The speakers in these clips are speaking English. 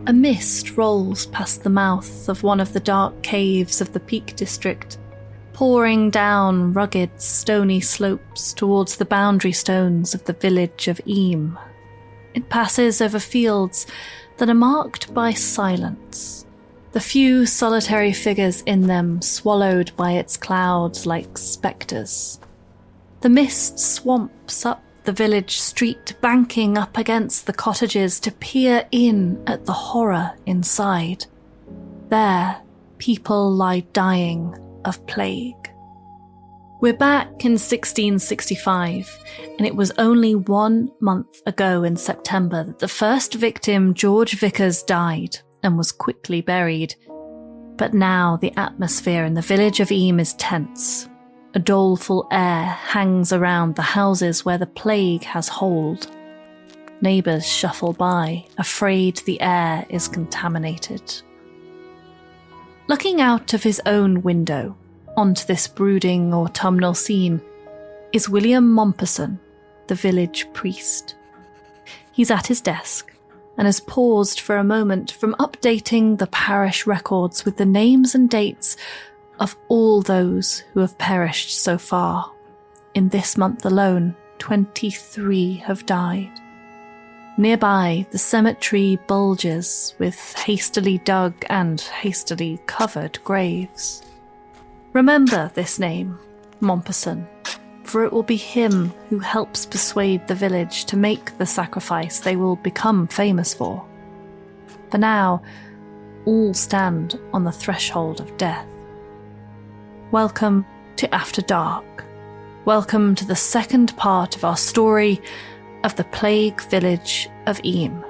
A mist rolls past the mouth of one of the dark caves of the Peak District, pouring down rugged, stony slopes towards the boundary stones of the village of Eyam. It passes over fields that are marked by silence, the few solitary figures in them swallowed by its clouds like spectres. The mist swamps up the village street, banking up against the cottages to peer in at the horror inside. There, people lie dying of plague. We're back in 1665, and it was only 1 month ago in September that the first victim, George Vickers, died and was quickly buried. But now the atmosphere in the village of Eyam is tense. A doleful air hangs around the houses where the plague has hold. Neighbours shuffle by, afraid the air is contaminated. Looking out of his own window onto this brooding autumnal scene is William Mompesson, the village priest. He's at his desk and has paused for a moment from updating the parish records with the names and dates of all those who have perished so far. In this month alone, 23 have died. Nearby, the cemetery bulges with hastily dug and hastily covered graves. Remember this name, Mompesson, for it will be him who helps persuade the village to make the sacrifice they will become famous for. For now, all stand on the threshold of death. Welcome to After Dark. Welcome to the second part of our story of the plague village of Eyam.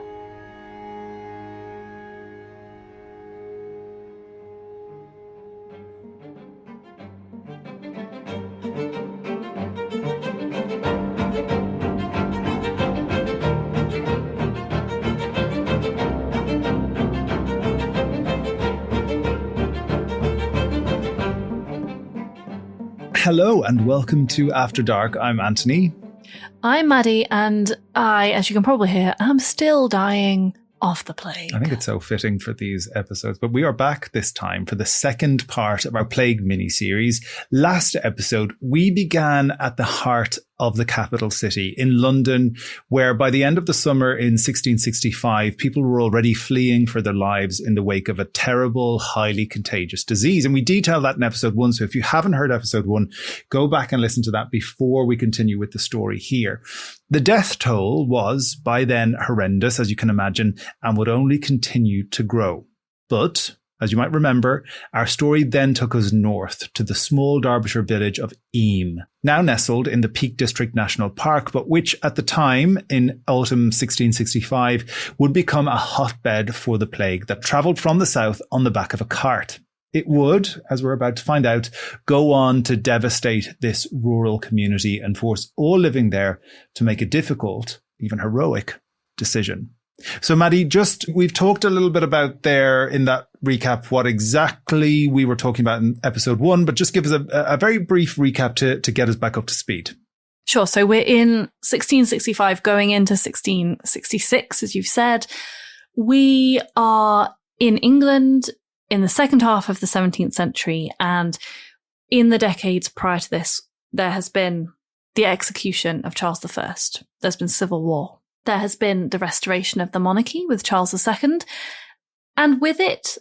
Hello and welcome to After Dark. I'm Anthony. I'm Maddy, and I, as you can probably hear, am still dying of the plague. I think it's so fitting for these episodes, but we are back this time for the second part of our plague mini-series. Last episode, we began at the heart of the capital city in London, where by the end of the summer in 1665, people were already fleeing for their lives in the wake of a terrible, highly contagious disease. And we detailed that in episode 1. So if you haven't heard episode 1, go back and listen to that before we continue with the story here. The death toll was by then horrendous, as you can imagine, and would only continue to grow. But as you might remember, our story then took us north to the small Derbyshire village of Eyam, now nestled in the Peak District National Park, but which at the time, in autumn 1665, would become a hotbed for the plague that travelled from the south on the back of a cart. It would, as we're about to find out, go on to devastate this rural community and force all living there to make a difficult, even heroic, decision. So, Maddy, we've talked a little bit about there in that recap what exactly we were talking about in episode 1, but just give us a very brief recap to get us back up to speed. Sure. So we're in 1665 going into 1666, as you've said. We are in England in the second half of the 17th century, and in the decades prior to this, there has been the execution of Charles I. There's been civil war. There has been the restoration of the monarchy with Charles II, and with it,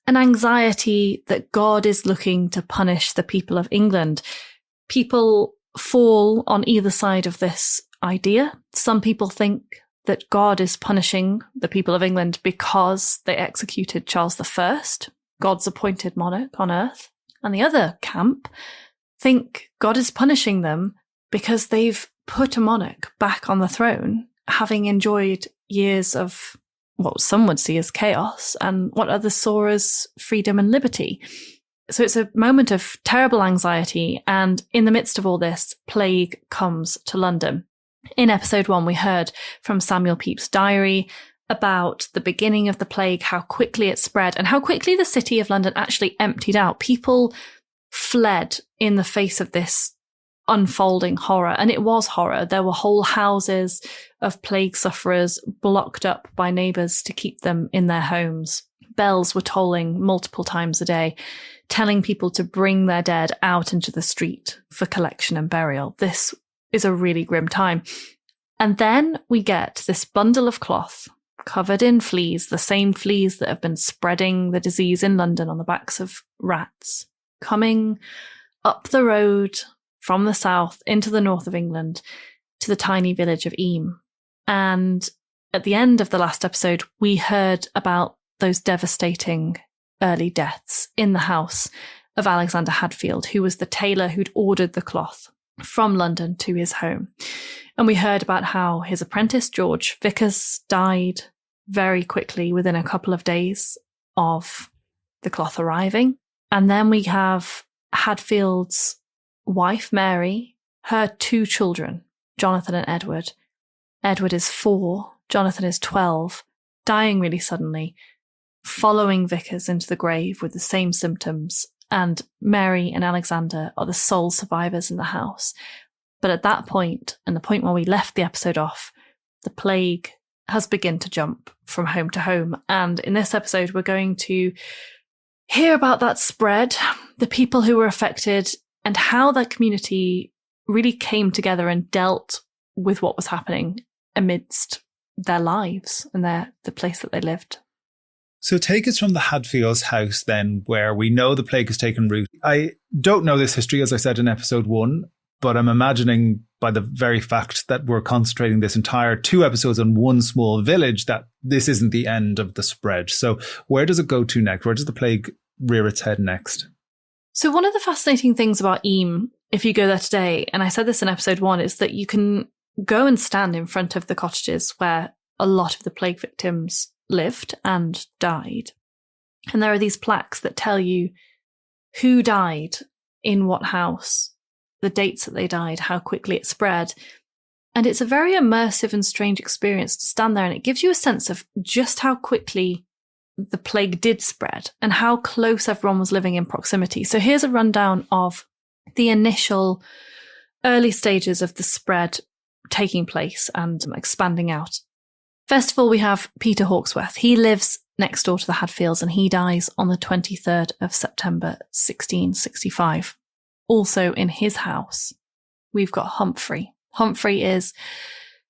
an anxiety that God is looking to punish the people of England. People fall on either side of this idea. Some people think that God is punishing the people of England because they executed Charles I, God's appointed monarch on earth. And the other camp think God is punishing them because they've put a monarch back on the throne, having enjoyed years of what some would see as chaos and what others saw as freedom and liberty. So it's a moment of terrible anxiety. And in the midst of all this, plague comes to London. In episode 1, we heard from Samuel Pepys' diary about the beginning of the plague, how quickly it spread and how quickly the city of London actually emptied out. People fled in the face of this unfolding horror. And it was horror. There were whole houses of plague sufferers blocked up by neighbours to keep them in their homes. Bells were tolling multiple times a day, telling people to bring their dead out into the street for collection and burial. This is a really grim time. And then we get this bundle of cloth covered in fleas, the same fleas that have been spreading the disease in London on the backs of rats, coming up the road from the south into the north of England to the tiny village of Eyam. And at the end of the last episode, we heard about those devastating early deaths in the house of Alexander Hadfield, who was the tailor who'd ordered the cloth from London to his home. And we heard about how his apprentice, George Vickers, died very quickly within a couple of days of the cloth arriving. And then we have Hadfield's wife, Mary, her 2 children, Jonathan and Edward. Edward is 4, Jonathan is 12, dying really suddenly, following Vickers into the grave with the same symptoms. And Mary and Alexander are the sole survivors in the house. But at that point, and the point where we left the episode off, the plague has begun to jump from home to home. And in this episode, we're going to hear about that spread, the people who were affected, and how that community really came together and dealt with what was happening amidst their lives and the place that they lived. So take us from the Hadfields' house then, where we know the plague has taken root. I don't know this history, as I said in episode 1, but I'm imagining by the very fact that we're concentrating this entire 2 episodes on one small village that this isn't the end of the spread. So where does it go to next? Where does the plague rear its head next? So one of the fascinating things about Eyam, if you go there today, and I said this in episode 1, is that you can go and stand in front of the cottages where a lot of the plague victims lived and died. And there are these plaques that tell you who died in what house, the dates that they died, how quickly it spread. And it's a very immersive and strange experience to stand there, and it gives you a sense of just how quickly the plague did spread and how close everyone was living in proximity. So here's a rundown of the initial early stages of the spread taking place and expanding out. First of all, we have Peter Hawksworth. He lives next door to the Hadfields, and he dies on the 23rd of September, 1665. Also in his house, we've got Humphrey. Humphrey is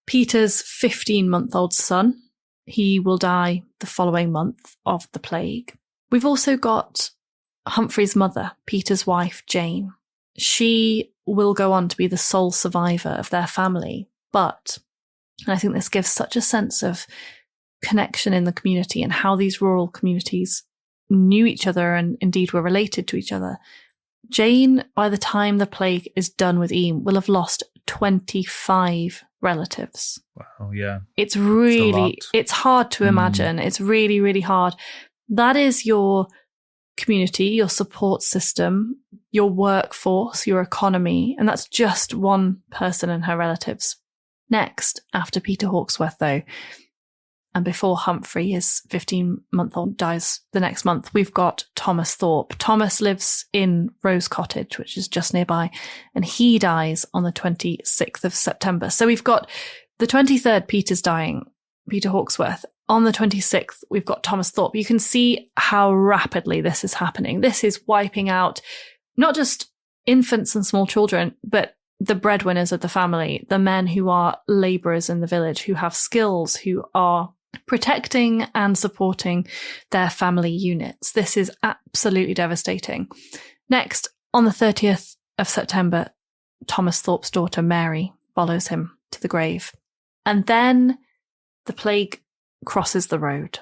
Peter's 15-month-old son. He will die the following month of the plague. We've also got Humphrey's mother, Peter's wife, Jane. She will go on to be the sole survivor of their family, but, and I think this gives such a sense of connection in the community and how these rural communities knew each other and indeed were related to each other. Jane, by the time the plague is done with Eyam, will have lost 25 relatives. Wow, yeah. It's hard to imagine. It's really, really hard. That is your community, your support system, your workforce, your economy, and that's just one person and her relatives. Next, after Peter Hawksworth, though, and before Humphrey, his 15-month-old, dies the next month, we've got Thomas Thorpe. Thomas lives in Rose Cottage, which is just nearby, and he dies on the 26th of September. So we've got the 23rd, Peter's dying, Peter Hawksworth. On the 26th, we've got Thomas Thorpe. You can see how rapidly this is happening. This is wiping out not just infants and small children, but the breadwinners of the family, the men who are labourers in the village, who have skills, who are protecting and supporting their family units. This is absolutely devastating. Next, on the 30th of September, Thomas Thorpe's daughter, Mary, follows him to the grave. And then the plague crosses the road,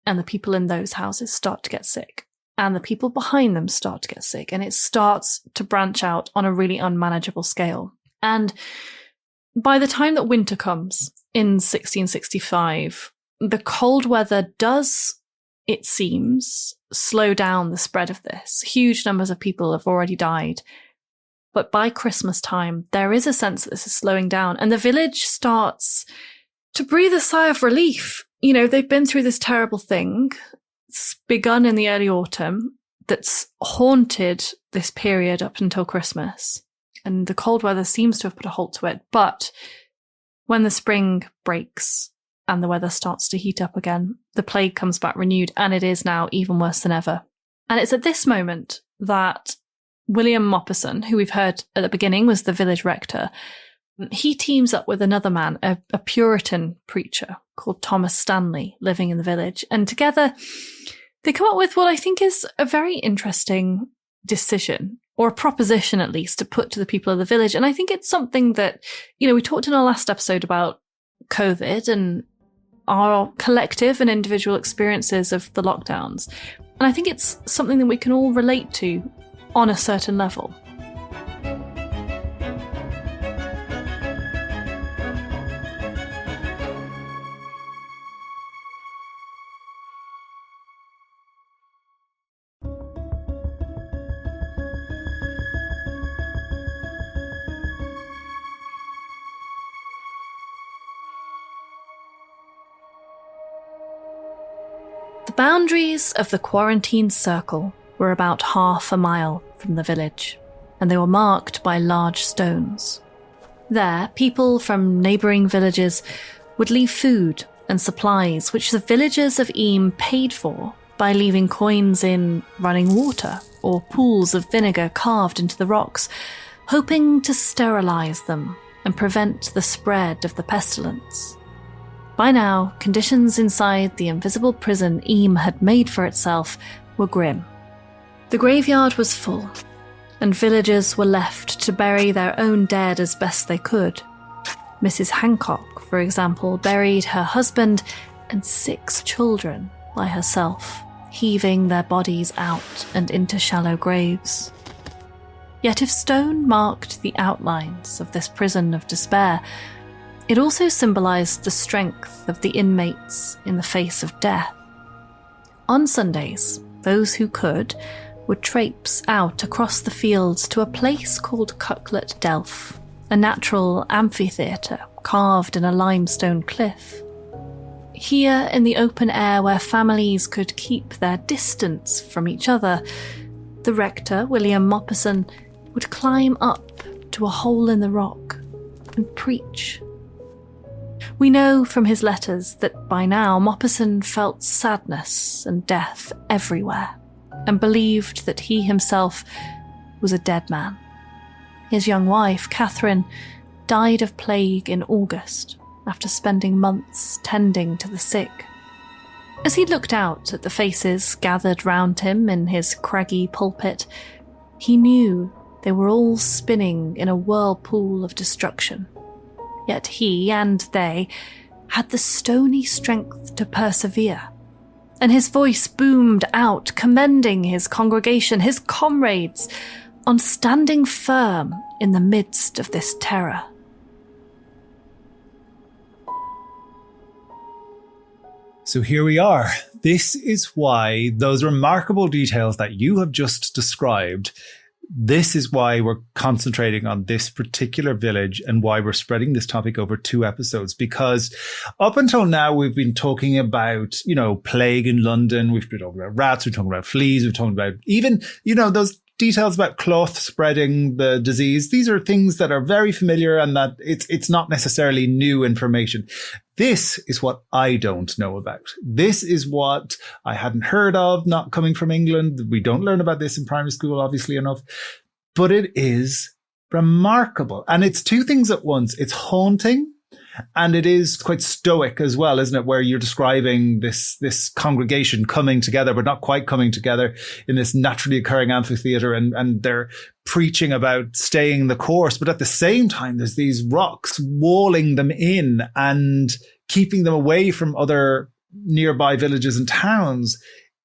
and the people in those houses start to get sick, and the people behind them start to get sick, and it starts to branch out on a really unmanageable scale. And by the time that winter comes in 1665, the cold weather does, it seems, slow down the spread of this. Huge numbers of people have already died. But by Christmas time, there is a sense that this is slowing down, and the village starts to breathe a sigh of relief. You know, they've been through this terrible thing. It's begun in the early autumn that's haunted this period up until Christmas. and the cold weather seems to have put a halt to it. But when the spring breaks and the weather starts to heat up again, the plague comes back renewed, and it is now even worse than ever. And it's at this moment that William Mopperson, who we've heard at the beginning was the village rector, he teams up with another man, a Puritan preacher called Thomas Stanley, living in the village. And together they come up with what I think is a very interesting decision, or a proposition at least, to put to the people of the village. And I think it's something that, we talked in our last episode about COVID and our collective and individual experiences of the lockdowns. And I think it's something that we can all relate to on a certain level. The boundaries of the quarantine circle were about half a mile from the village, and they were marked by large stones. There, people from neighbouring villages would leave food and supplies, which the villagers of Eyam paid for by leaving coins in running water or pools of vinegar carved into the rocks, hoping to sterilise them and prevent the spread of the pestilence. By now, conditions inside the invisible prison Eyam had made for itself were grim. The graveyard was full, and villagers were left to bury their own dead as best they could. Mrs. Hancock, for example, buried her husband and 6 children by herself, heaving their bodies out and into shallow graves. Yet if stone marked the outlines of this prison of despair, it also symbolised the strength of the inmates in the face of death. On Sundays, those who could would traipse out across the fields to a place called Cucklet Delph, a natural amphitheatre carved in a limestone cliff. Here, in the open air where families could keep their distance from each other, the rector, William Mopperson, would climb up to a hole in the rock and preach. We know from his letters that by now Mopperson felt sadness and death everywhere, and believed that he himself was a dead man. His young wife, Catherine, died of plague in August after spending months tending to the sick. As he looked out at the faces gathered round him in his craggy pulpit, he knew they were all spinning in a whirlpool of destruction. Yet he and they had the stony strength to persevere. And his voice boomed out, commending his congregation, his comrades, on standing firm in the midst of this terror. So here we are. This is why those remarkable details that you have just described, this is why we're concentrating on this particular village and why we're spreading this topic over 2 episodes. Because up until now, we've been talking about, plague in London. We've been talking about rats. We've been talking about fleas. We've talked about even, those details about cloth spreading the disease. These are things that are very familiar and that it's not necessarily new information. This is what I don't know about. This is what I hadn't heard of, not coming from England. We don't learn about this in primary school, obviously enough, but it is remarkable. And it's 2 things at once. It's haunting and it is quite stoic as well, isn't it? Where you're describing this congregation coming together, but not quite coming together in this naturally occurring amphitheater, and they're preaching about staying the course. But at the same time, there's these rocks walling them in and keeping them away from other nearby villages and towns.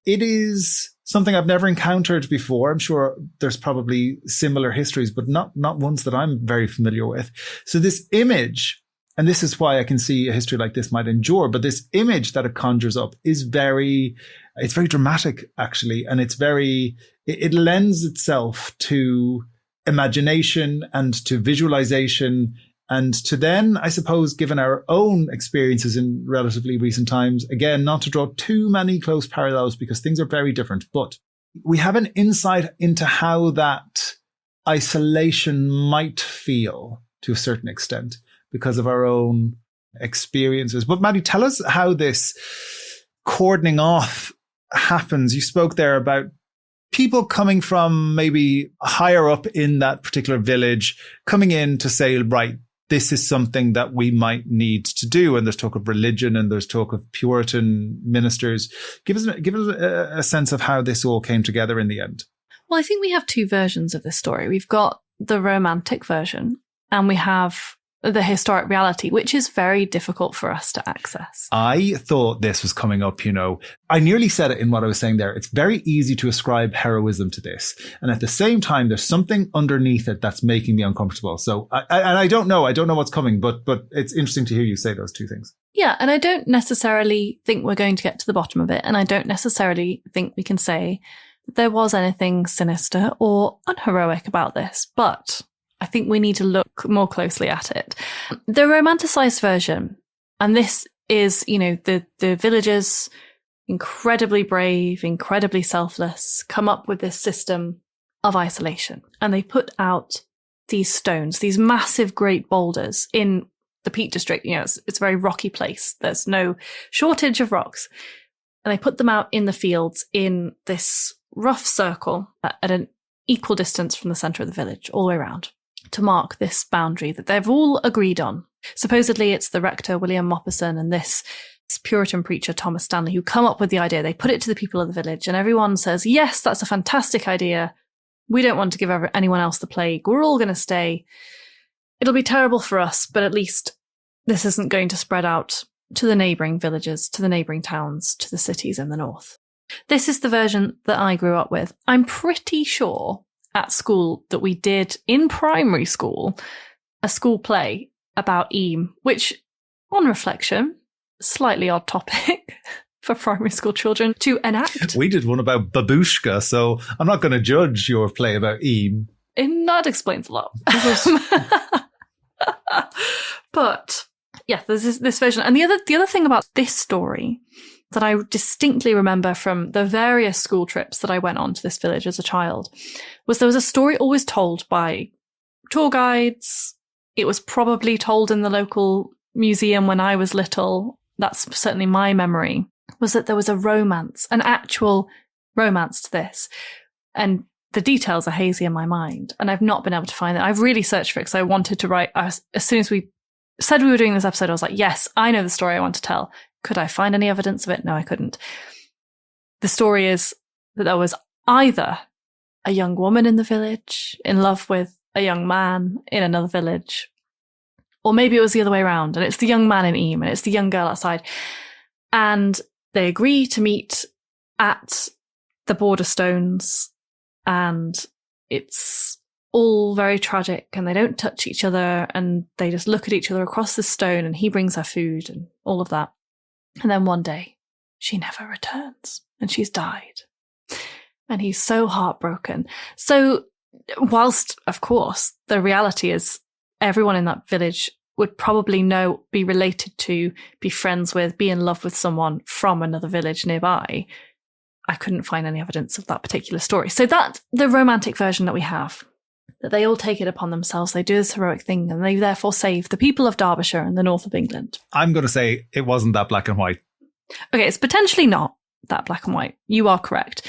It is something I've never encountered before. I'm sure there's probably similar histories, but not ones that I'm very familiar with. So this image, and this is why I can see a history like this might endure, but this image that it conjures up is it's very dramatic, actually. And it lends itself to imagination and to visualization, and to then, I suppose, given our own experiences in relatively recent times, again, not to draw too many close parallels because things are very different, but we have an insight into how that isolation might feel to a certain extent because of our own experiences. But Maddy, tell us how this cordoning off happens. You spoke there about people coming from maybe higher up in that particular village coming in to say, right, this is something that we might need to do. And there's talk of religion and there's talk of Puritan ministers. Give us a sense of how this all came together in the end. Well, I think we have two versions of this story. We've got the romantic version and we have the historic reality, which is very difficult for us to access. I thought this was coming up, I nearly said it in what I was saying there. It's very easy to ascribe heroism to this. And at the same time, there's something underneath it that's making me uncomfortable. So I don't know what's coming, but it's interesting to hear you say those two things. Yeah. And I don't necessarily think we're going to get to the bottom of it. And I don't necessarily think we can say that there was anything sinister or unheroic about this, but I think we need to look more closely at it. The romanticized version, and this is, the villagers, incredibly brave, incredibly selfless, come up with this system of isolation. And they put out these stones, these massive great boulders in the Peak District. It's a very rocky place. There's no shortage of rocks. And they put them out in the fields in this rough circle at an equal distance from the center of the village, all the way around, to mark this boundary that they've all agreed on. Supposedly it's the rector, William Mopperson, and this Puritan preacher, Thomas Stanley, who come up with the idea. They put it to the people of the village and everyone says, yes, that's a fantastic idea. We don't want to give anyone else the plague. We're all going to stay. It'll be terrible for us, but at least this isn't going to spread out to the neighbouring villages, to the neighbouring towns, to the cities in the north. This is the version that I grew up with. I'm pretty sure at school that we did, in primary school, a school play about Eyam, which, on reflection, slightly odd topic for primary school children to enact. We did one about Babushka, so I'm not going to judge your play about Eyam. And that explains a lot. But yeah, there's this version. And the other thing about this story that I distinctly remember from the various school trips that I went on to this village as a child was there was a story always told by tour guides. It was probably told in the local museum when I was little. That's certainly my memory, was that there was a romance, an actual romance to this. And the details are hazy in my mind. And I've not been able to find it. I've really searched for it because I wanted to write, as soon as we said we were doing this episode, I was like, yes, I know the story I want to tell. Could I find any evidence of it? No, I couldn't. The story is that there was either a young woman in the village in love with a young man in another village, or maybe it was the other way around, and it's the young man in Eyam and it's the young girl outside. And they agree to meet at the border stones, and it's all very tragic, and they don't touch each other, and they just look at each other across the stone, and he brings her food and all of that. And then one day, she never returns, and she's died. And he's so heartbroken. So whilst, of course, the reality is everyone in that village would probably know, be related to, be friends with, be in love with someone from another village nearby, I couldn't find any evidence of that particular story. So that's the romantic version that we have, that they all take it upon themselves. They do this heroic thing and they therefore save the people of Derbyshire and the north of England. I'm going to say it wasn't that black and white. Okay, it's potentially not that black and white. You are correct.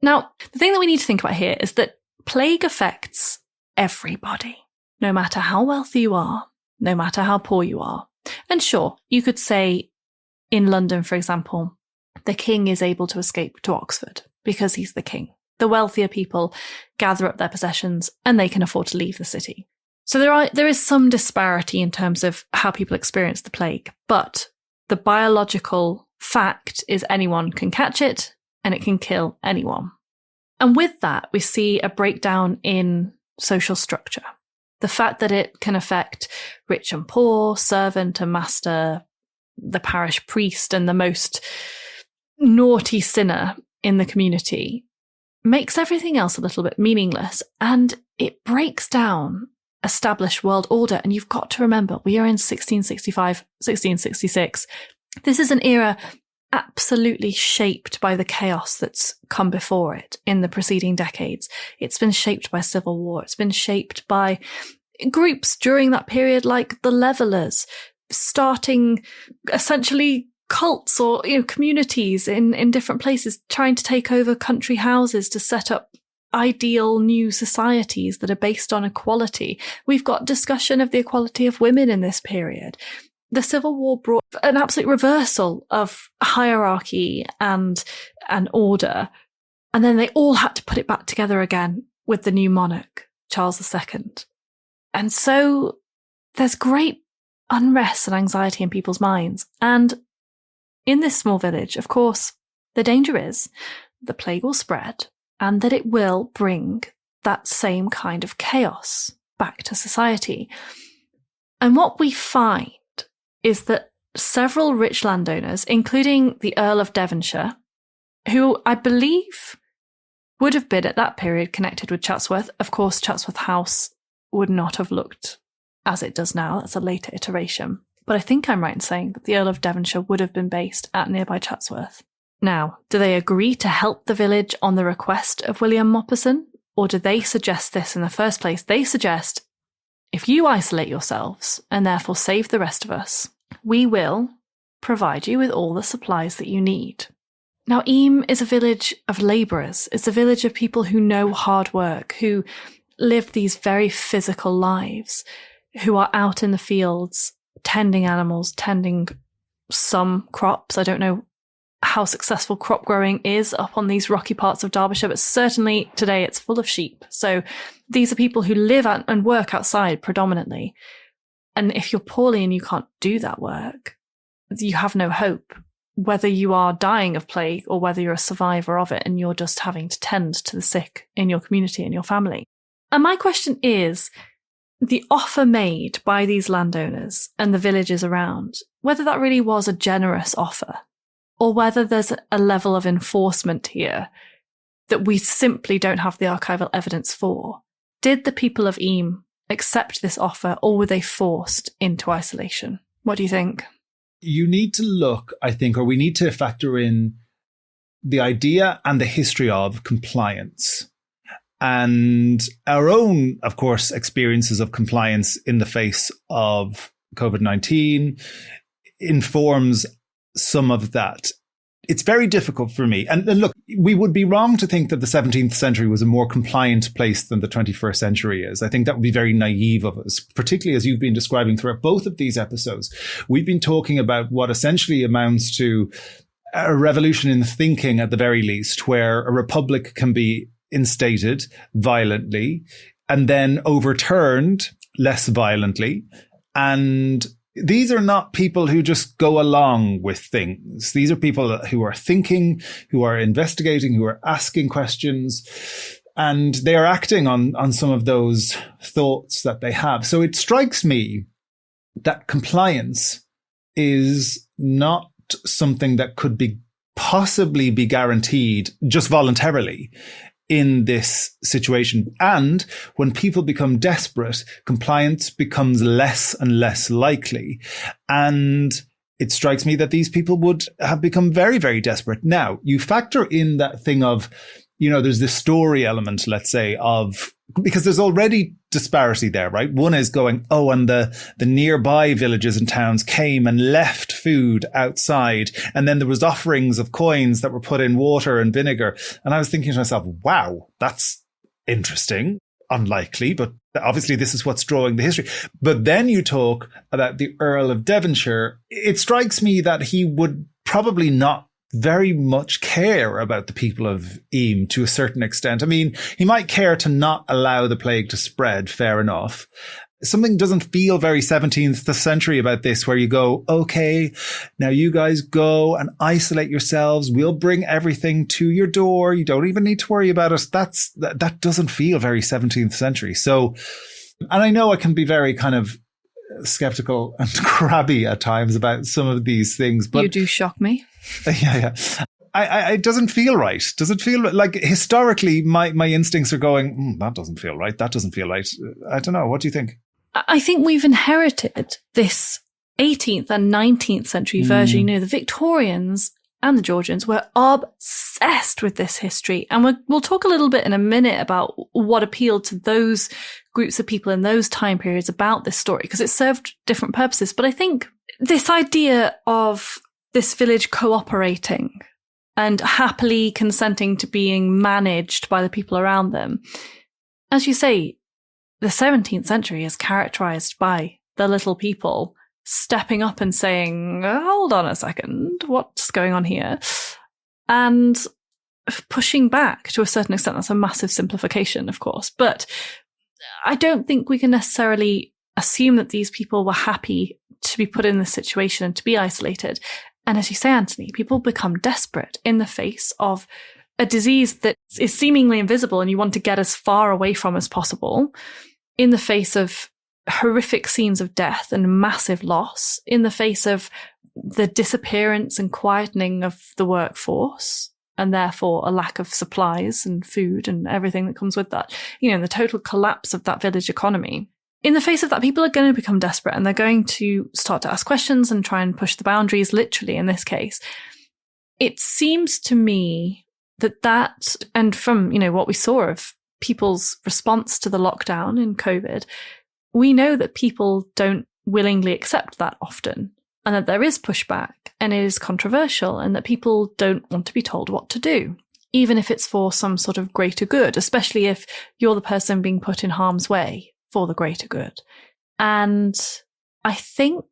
Now, the thing that we need to think about here is that plague affects everybody, no matter how wealthy you are, no matter how poor you are. And sure, you could say in London, for example, the king is able to escape to Oxford because he's the king. The wealthier people gather up their possessions and they can afford to leave the city. So there is some disparity in terms of how people experience the plague, but the biological fact is anyone can catch it and it can kill anyone. And with that, we see a breakdown in social structure. The fact that it can affect rich and poor, servant and master, the parish priest and the most naughty sinner in the community makes everything else a little bit meaningless, and it breaks down established world order. And you've got to remember, we are in 1665, 1666. This is an era absolutely shaped by the chaos that's come before it in the preceding decades. It's been shaped by civil war. It's been shaped by groups during that period like the Levelers, starting essentially cults or communities in different places, trying to take over country houses to set up ideal new societies that are based on equality. We've got discussion of the equality of women in this period. The Civil War brought an absolute reversal of hierarchy and order. And then they all had to put it back together again with the new monarch, Charles II. And so there's great unrest and anxiety in people's minds. And in this small village, of course, the danger is the plague will spread and that it will bring that same kind of chaos back to society. And what we find is that several rich landowners, including the Earl of Devonshire, who I believe would have been at that period connected with Chatsworth. Of course, Chatsworth House would not have looked as it does now. That's a later iteration. But I think I'm right in saying that the Earl of Devonshire would have been based at nearby Chatsworth. Now, do they agree to help the village on the request of William Mopperson? Or do they suggest this in the first place? They suggest, if you isolate yourselves and therefore save the rest of us, we will provide you with all the supplies that you need. Now, Eyam is a village of labourers. It's a village of people who know hard work, who live these very physical lives, who are out in the fields, tending animals, tending some crops. I don't know how successful crop growing is up on these rocky parts of Derbyshire, but certainly today it's full of sheep. So these are people who live and work outside predominantly. And if you're poorly and you can't do that work, you have no hope, whether you are dying of plague or whether you're a survivor of it and you're just having to tend to the sick in your community and your family. And my question is, the offer made by these landowners and the villages around, whether that really was a generous offer or whether there's a level of enforcement here that we simply don't have the archival evidence for. Did the people of Eyam accept this offer or were they forced into isolation? What do you think? You need to look, I think, or we need to factor in the idea and the history of compliance. And our own, of course, experiences of compliance in the face of COVID-19 informs some of that. It's very difficult for me. And look, we would be wrong to think that the 17th century was a more compliant place than the 21st century is. I think that would be very naive of us, particularly as you've been describing throughout both of these episodes. We've been talking about what essentially amounts to a revolution in thinking at the very least, where a republic can be instated violently and then overturned less violently. And these are not people who just go along with things. These are people who are thinking, who are investigating, who are asking questions, and they are acting on some of those thoughts that they have. So it strikes me that compliance is not something that could be possibly be guaranteed just voluntarily in this situation. And when people become desperate, compliance becomes less and less likely. And it strikes me that these people would have become very, very desperate. Now, you factor in that thing of, there's this story element, let's say, of, because there's already disparity there, right? One is going, and the nearby villages and towns came and left food outside. And then there was offerings of coins that were put in water and vinegar. And I was thinking to myself, wow, that's interesting. Unlikely, but obviously this is what's drawing the history. But then you talk about the Earl of Devonshire. It strikes me that he would probably not very much care about the people of Eyam to a certain extent. I mean, he might care to not allow the plague to spread, fair enough. Something doesn't feel very 17th century about this, where you go, okay, now you guys go and isolate yourselves. We'll bring everything to your door. You don't even need to worry about us. That doesn't feel very 17th century. So, and I know I can be very kind of skeptical and crabby at times about some of these things, but you do shock me. Yeah. It doesn't feel right. Does it feel like historically my instincts are going, that doesn't feel right. That doesn't feel right. I don't know. What do you think? I think we've inherited this 18th and 19th century version. The Victorians and the Georgians were obsessed with this history. And we'll talk a little bit in a minute about what appealed to those groups of people in those time periods about this story, because it served different purposes. But I think this idea of this village cooperating and happily consenting to being managed by the people around them, as you say, the 17th century is characterized by the little people stepping up and saying, hold on a second, what's going on here? And pushing back to a certain extent. That's a massive simplification, of course. But I don't think we can necessarily assume that these people were happy to be put in this situation and to be isolated. And as you say, Anthony, people become desperate in the face of a disease that is seemingly invisible and you want to get as far away from as possible, in the face of horrific scenes of death and massive loss, in the face of the disappearance and quietening of the workforce, and therefore a lack of supplies and food and everything that comes with that, the total collapse of that village economy. In the face of that, people are going to become desperate and they're going to start to ask questions and try and push the boundaries, literally in this case. It seems to me that, and from, what we saw of people's response to the lockdown in COVID, we know that people don't willingly accept that often, and that there is pushback and it is controversial, and that people don't want to be told what to do, even if it's for some sort of greater good, especially if you're the person being put in harm's way for the greater good. And I think,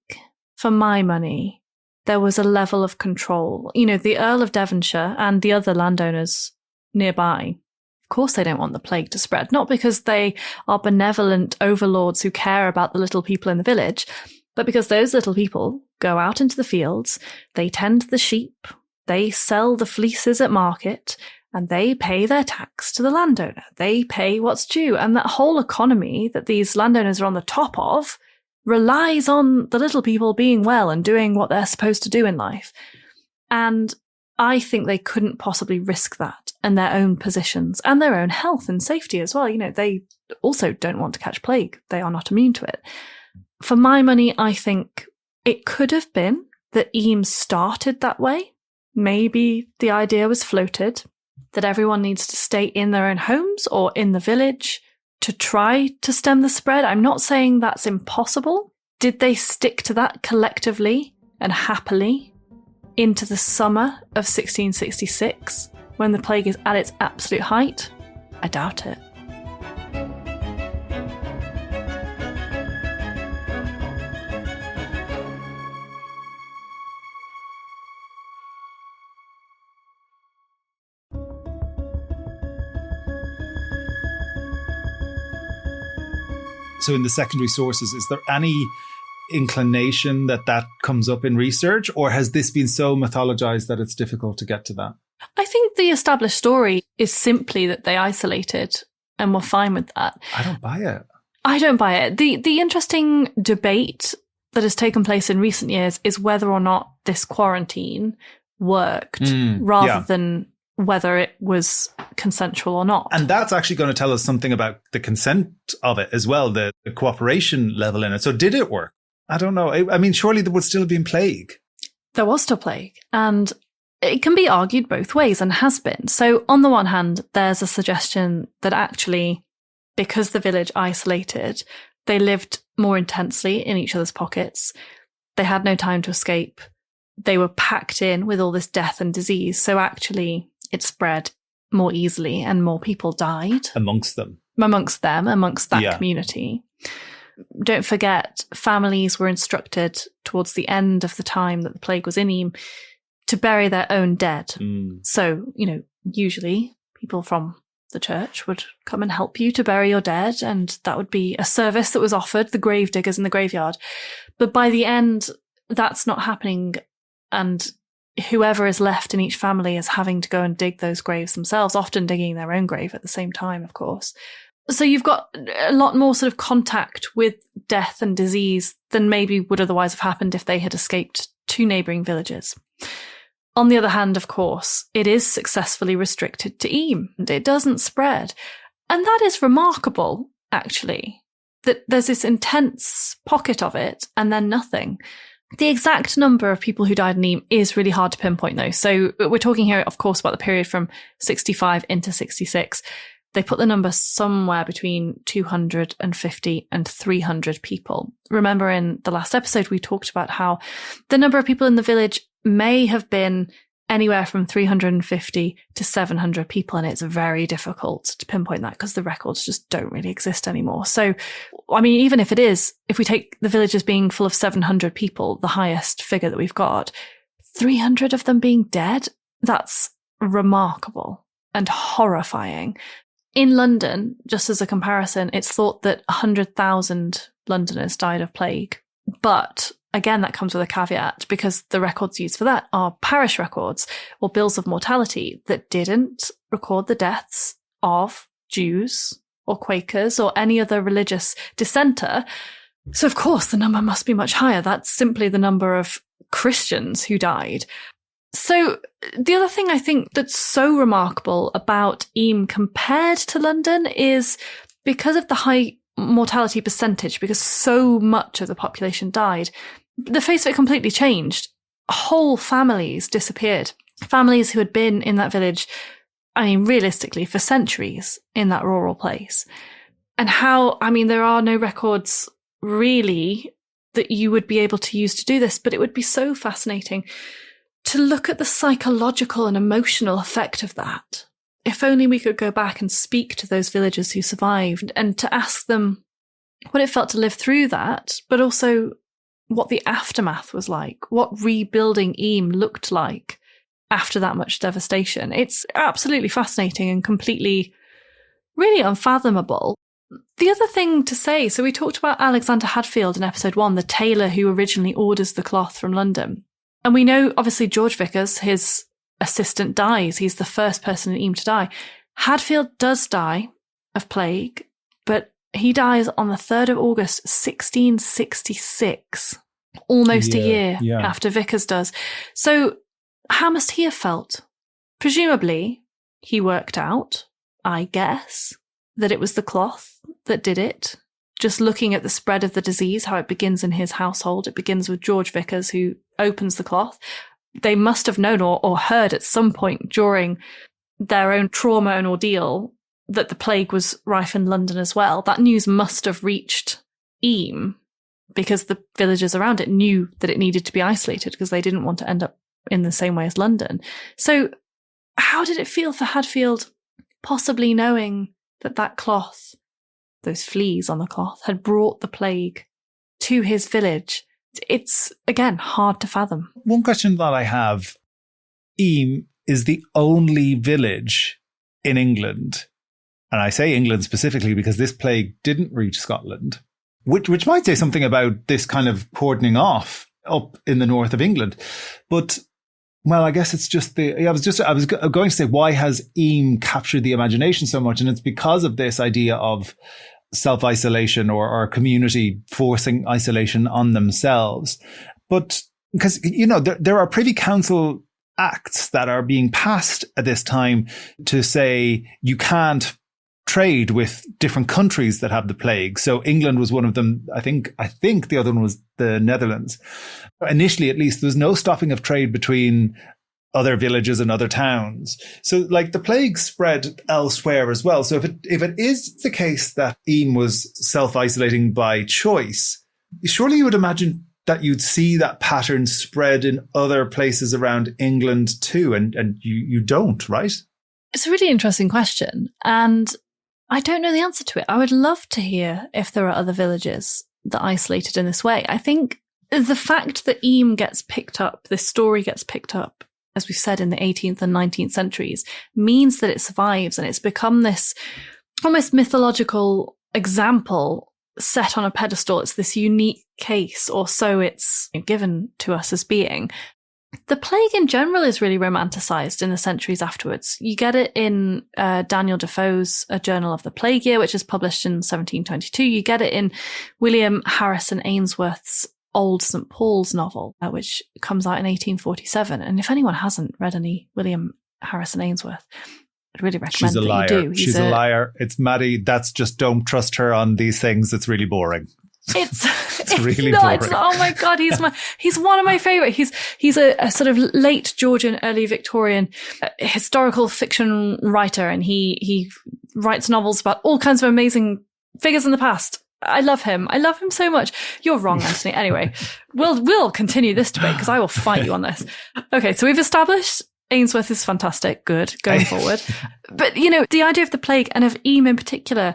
for my money, there was a level of control. The Earl of Devonshire and the other landowners nearby, of course they don't want the plague to spread, not because they are benevolent overlords who care about the little people in the village, but because those little people go out into the fields, they tend the sheep, they sell the fleeces at market, and they pay their tax to the landowner. They pay what's due. And that whole economy that these landowners are on the top of relies on the little people being well and doing what they're supposed to do in life. And I think they couldn't possibly risk that and their own positions and their own health and safety as well. They also don't want to catch plague. They are not immune to it. For my money, I think it could have been that Eyam started that way. Maybe the idea was floated that everyone needs to stay in their own homes or in the village to try to stem the spread. I'm not saying that's impossible. Did they stick to that collectively and happily into the summer of 1666, when the plague is at its absolute height? I doubt it. So in the secondary sources, is there any inclination that comes up in research, or has this been so mythologized that it's difficult to get to that? I think the established story is simply that they isolated and were fine with that. I don't buy it. I don't buy it. The interesting debate that has taken place in recent years is whether or not this quarantine worked, rather than whether it was consensual or not. And that's actually going to tell us something about the consent of it as well, the cooperation level in it. So did it work? I don't know. I mean, surely there would still have been plague. There was still plague. And it can be argued both ways, and has been. So on the one hand, there's a suggestion that actually, because the village isolated, they lived more intensely in each other's pockets. They had no time to escape. They were packed in with all this death and disease. So actually, it spread more easily and more people died. Amongst that community. Don't forget, families were instructed towards the end of the time that the plague was in Eyam to bury their own dead. So, usually people from the church would come and help you to bury your dead, and that would be a service that was offered, the grave diggers in the graveyard. But by the end, that's not happening, and whoever is left in each family is having to go and dig those graves themselves, often digging their own grave at the same time, of course. So you've got a lot more sort of contact with death and disease than maybe would otherwise have happened if they had escaped to neighbouring villages. On the other hand, of course, it is successfully restricted to Eyam, and it doesn't spread. And that is remarkable, actually, that there's this intense pocket of it and then nothing. The exact number of people who died in Eyam is really hard to pinpoint, though. So we're talking here, of course, about the period from 65 into 66. They put the number somewhere between 250 and 300 people. Remember, in the last episode, we talked about how the number of people in the village may have been anywhere from 350 to 700 people, and it's very difficult to pinpoint that because the records just don't really exist anymore. So, I mean, even if it is, if we take the village as being full of 700 people, the highest figure that we've got, 300 of them being dead, that's remarkable and horrifying. In London, just as a comparison, it's thought that 100,000 Londoners died of plague. But again, that comes with a caveat, because the records used for that are parish records or bills of mortality that didn't record the deaths of Jews or Quakers or any other religious dissenter. So of course the number must be much higher. That's simply the number of Christians who died. So the other thing I think that's so remarkable about Eyam compared to London is because of the high mortality percentage, because so much of the population died, the face of it completely changed. Whole families disappeared. Families who had been in that village, I mean, realistically, for centuries in that rural place. And how, I mean, there are no records really that you would be able to use to do this, but it would be so fascinating to look at the psychological and emotional effect of that. If only we could go back and speak to those villagers who survived and to ask them what it felt to live through that, but also what the aftermath was like, what rebuilding Eyam looked like after that much devastation. It's absolutely fascinating and completely, really unfathomable. The other thing to say, so we talked about Alexander Hadfield in episode 1, the tailor who originally orders the cloth from London. And we know, obviously, George Vickers, his assistant, dies. He's the first person in Eyam to die. Hadfield does die of plague, but he dies on the 3rd of August, 1666, almost a year after Vickers does. So how must he have felt? Presumably, he worked out, I guess, that it was the cloth that did it. Just looking at the spread of the disease, how it begins in his household. It begins with George Vickers, who opens the cloth. They must have known or heard at some point during their own trauma and ordeal that the plague was rife in London as well. That news must have reached Eyam because the villagers around it knew that it needed to be isolated because they didn't want to end up in the same way as London. So how did it feel for Hadfield, possibly knowing that that cloth, those fleas on the cloth, had brought the plague to his village? It's, again, hard to fathom. One question that I have, Eyam is the only village in England, and I say England specifically because this plague didn't reach Scotland, which might say something about this kind of cordoning off up in the north of England. But, well, I guess it's just I was going to say, why has Eyam captured the imagination so much? And it's because of this idea of self-isolation or community forcing isolation on themselves. But because, you know, there are Privy Council acts that are being passed at this time to say you can't trade with different countries that have the plague. So England was one of them. I think the other one was the Netherlands. Initially, at least, there was no stopping of trade between other villages and other towns. So like the plague spread elsewhere as well. So if it is the case that Eyam was self-isolating by choice, surely you would imagine that you'd see that pattern spread in other places around England too. And you don't, right? It's a really interesting question. And I don't know the answer to it. I would love to hear if there are other villages that isolated in this way. I think the fact that Eyam gets picked up, this story gets picked up, as we've said, in the 18th and 19th centuries, means that it survives and it's become this almost mythological example set on a pedestal. It's this unique case, or so it's given to us as being. The plague in general is really romanticized in the centuries afterwards. You get it in Daniel Defoe's A Journal of the Plague Year, which is published in 1722. You get it in William Harrison Ainsworth's Old St. Paul's novel, which comes out in 1847. And if anyone hasn't read any William Harrison Ainsworth, I'd really recommend that you do. She's a liar. It's Maddy. That's just, don't trust her on these things. It's really boring. It's It's really boring. Oh my God, he's one of my favorite. He's a sort of late Georgian, early Victorian historical fiction writer, and he writes novels about all kinds of amazing figures in the past. I love him. I love him so much. You're wrong, Anthony. Anyway, we'll continue this debate because I will fight you on this. Okay, so we've established Ainsworth is fantastic. Good. Going forward. But, the idea of the plague and of Eyam in particular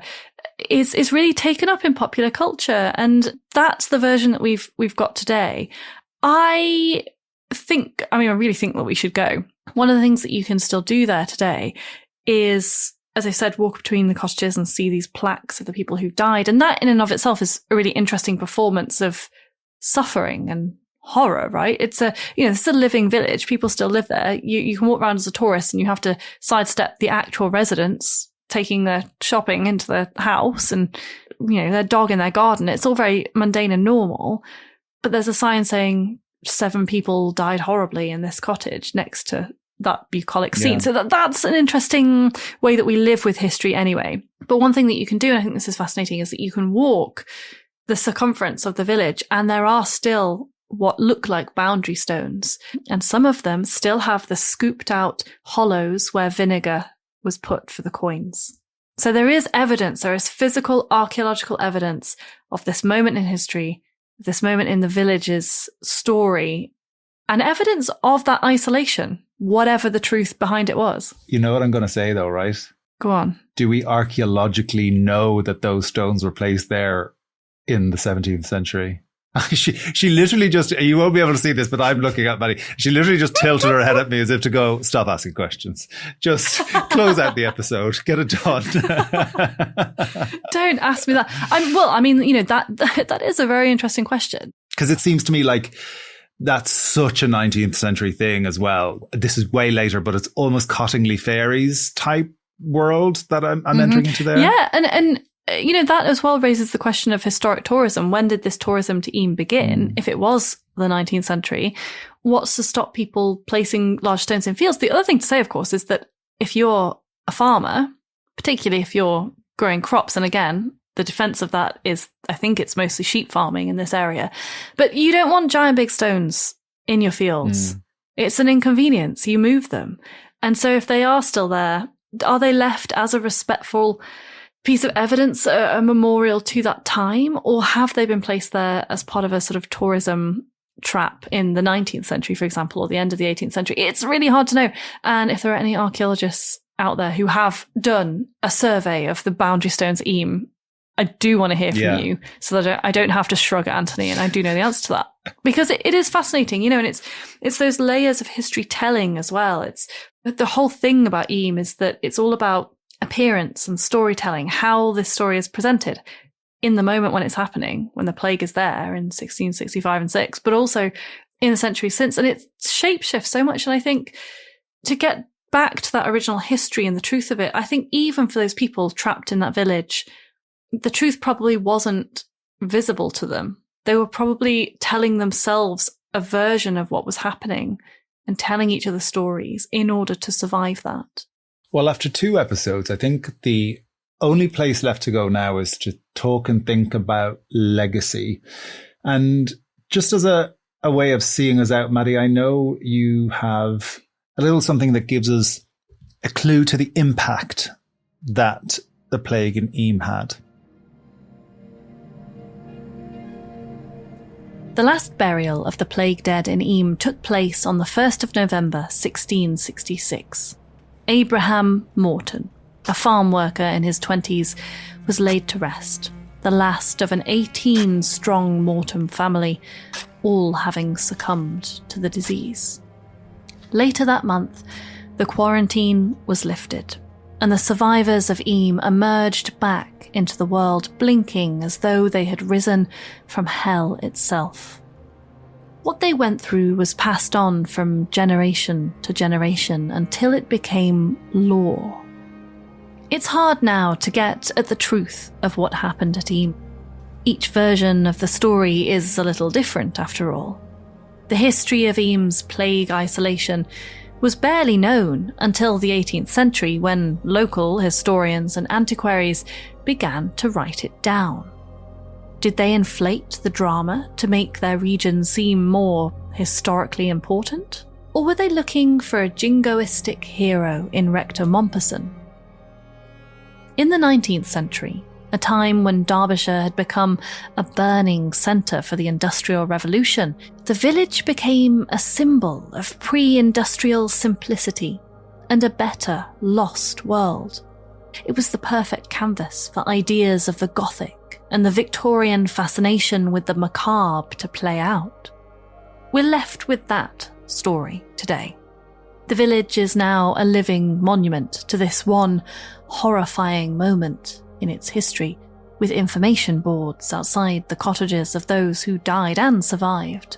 is really taken up in popular culture. And that's the version that we've got today. I really think that we should go. One of the things that you can still do there today is, as I said, walk between the cottages and see these plaques of the people who died. And that in and of itself is a really interesting performance of suffering and horror, right? It's it's a living village. People still live there. You can walk around as a tourist and you have to sidestep the actual residents taking their shopping into their house and, their dog in their garden. It's all very mundane and normal. But there's a sign saying 7 people died horribly in this cottage next to that bucolic scene. Yeah. So that's an interesting way that we live with history anyway. But one thing that you can do, and I think this is fascinating, is that you can walk the circumference of the village and there are still what look like boundary stones. And some of them still have the scooped out hollows where vinegar was put for the coins. So there is evidence, there is physical archaeological evidence of this moment in history, this moment in the village's story, and evidence of that isolation, whatever the truth behind it was. You know what I'm going to say though, right? Go on. Do we archaeologically know that those stones were placed there in the 17th century? She literally just, you won't be able to see this, but I'm looking at Maddy. She literally just tilted her head at me as if to go, stop asking questions. Just close out the episode. Get it done. Don't ask me that. That is a very interesting question. Because it seems to me like that's such a 19th century thing as well. This is way later, but it's almost Cottingley Fairies type world that I'm entering into there. Yeah, and that as well raises the question of historic tourism. When did this tourism to Eyam begin? If it was the 19th century, what's to stop people placing large stones in fields? The other thing to say, of course, is that if you're a farmer, particularly if you're growing crops, and again, the defense of that is, I think it's mostly sheep farming in this area, but you don't want giant big stones in your fields. It's an inconvenience. You move them. And so if they are still there, are they left as a respectful piece of evidence, a memorial to that time, or have they been placed there as part of a sort of tourism trap in the 19th century, for example, or the end of the 18th century? It's really hard to know. And if there are any archaeologists out there who have done a survey of the boundary stones at Eyam, I do want to hear from you so that I don't have to shrug at Anthony, and I do know the answer to that. Because it is fascinating, and it's those layers of history telling as well. It's the whole thing about Eyam is that it's all about appearance and storytelling, how this story is presented in the moment when it's happening, when the plague is there in 1665 and 6, but also in the centuries since. And it shapeshifts so much. And I think to get back to that original history and the truth of it, I think even for those people trapped in that village, the truth probably wasn't visible to them. They were probably telling themselves a version of what was happening and telling each other stories in order to survive that. Well, after 2 episodes, I think the only place left to go now is to talk and think about legacy. And just as a way of seeing us out, Maddy, I know you have a little something that gives us a clue to the impact that the plague in Eyam had. The last burial of the plague dead in Eyam took place on the 1st of November, 1666. Abraham Morton, a farm worker in his 20s, was laid to rest, the last of an 18-strong Morton family, all having succumbed to the disease. Later that month, the quarantine was lifted, and the survivors of Eyam emerged back into the world, blinking as though they had risen from hell itself. What they went through was passed on from generation to generation until it became law. It's hard now to get at the truth of what happened at Eyam. Each version of the story is a little different, after all. The history of Eyam's plague isolation was barely known until the 18th century, when local historians and antiquaries began to write it down. Did they inflate the drama to make their region seem more historically important? Or were they looking for a jingoistic hero in Rector Mompesson? In the 19th century, a time when Derbyshire had become a burning centre for the Industrial Revolution, the village became a symbol of pre-industrial simplicity and a better, lost world. It was the perfect canvas for ideas of the Gothic and the Victorian fascination with the macabre to play out. We're left with that story today. The village is now a living monument to this one horrifying moment in its history, with information boards outside the cottages of those who died and survived.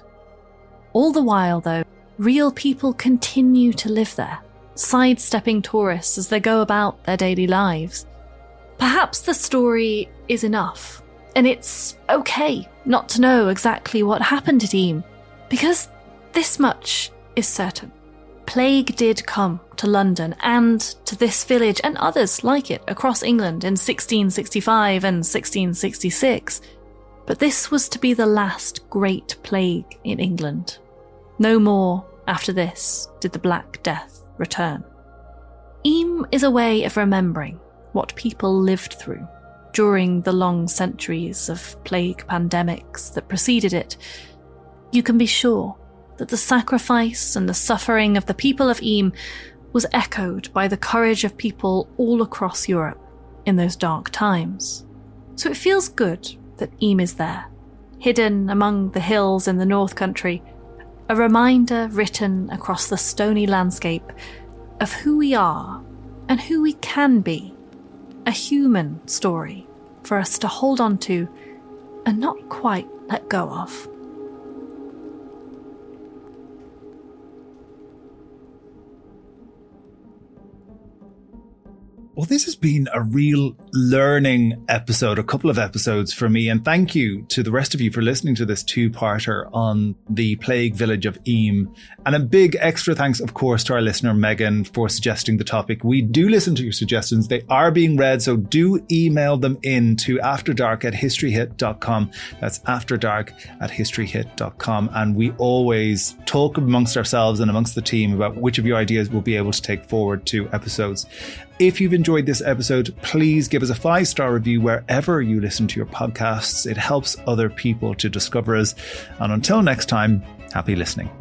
All the while, though, real people continue to live there, sidestepping tourists as they go about their daily lives. Perhaps the story is enough, and it's okay not to know exactly what happened at Eyam, because this much is certain. Plague did come to London and to this village and others like it across England in 1665 and 1666, but this was to be the last great plague in England. No more after this did the Black Death return. Eyam is a way of remembering what people lived through during the long centuries of plague pandemics that preceded it. You can be sure that the sacrifice and the suffering of the people of Eyam was echoed by the courage of people all across Europe in those dark times. So it feels good that Eyam is there, hidden among the hills in the North Country, a reminder written across the stony landscape of who we are and who we can be, a human story for us to hold on to and not quite let go of. Well, this has been a real learning episode, a couple of episodes for me. And thank you to the rest of you for listening to this two-parter on the plague village of Eyam. And a big extra thanks, of course, to our listener, Megan, for suggesting the topic. We do listen to your suggestions. They are being read, so do email them in to afterdark@historyhit.com. That's afterdark@historyhit.com. And we always talk amongst ourselves and amongst the team about which of your ideas we'll be able to take forward to episodes. If you've enjoyed this episode, please give us a 5-star review wherever you listen to your podcasts. It helps other people to discover us. And until next time, happy listening.